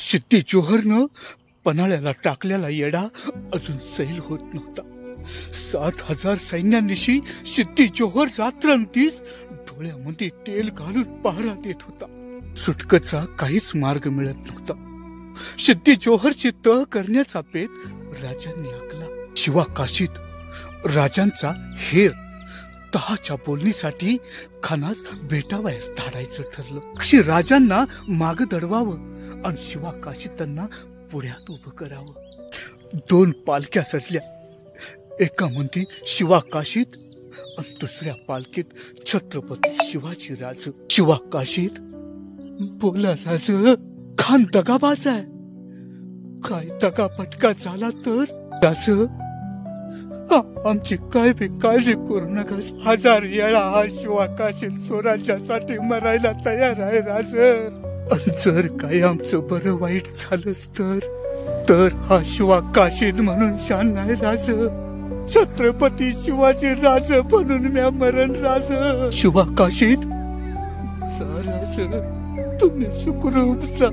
सिद्धी जोहरनं पन्हाळ्याला टाकलेला येडा अजून सैल होत नव्हता. 7,000 सैन्यांनिशी सिद्धी जोहर रात्रंदिवस डोळ्यामध्ये तेल घालून पहारा देत होता. सुटकेचा काहीच मार्ग मिळत नव्हता. सिद्धी जोहरची तह करण्याचा पेत राजांनी आखला. शिवा काशीत राजांचा हेर तहाच्या बोलणीसाठी खानास भेटावयास धाडायचं ठरलं. अशी राजांना माग दडवावं आणि शिवा काशीत त्यांना पुढ्यात उभं करावं. 2 पालख्या सजल्या. एका मध्ये शिवा काशीत आणि दुसऱ्या पालखीत छत्रपती शिवाजी राज. शिवा काशीत, बोला राज, खान दगाबाज आहे. काय दगापटका झाला तर राज, आमची काय बी काळजी करू नका. 1000 वेळा हा शिवा काशीत स्वराज्यासाठी मरायला तयार आहे राज. आणि जर काही आमचं बरं वाईट झालंच तर हा शिवा काशीद म्हणून शान नाही राज. छत्रपती शिवाजी राज म्हणून म्या मरण राज. शिवा काशीद, राज तुम्ही सुखरूप जा.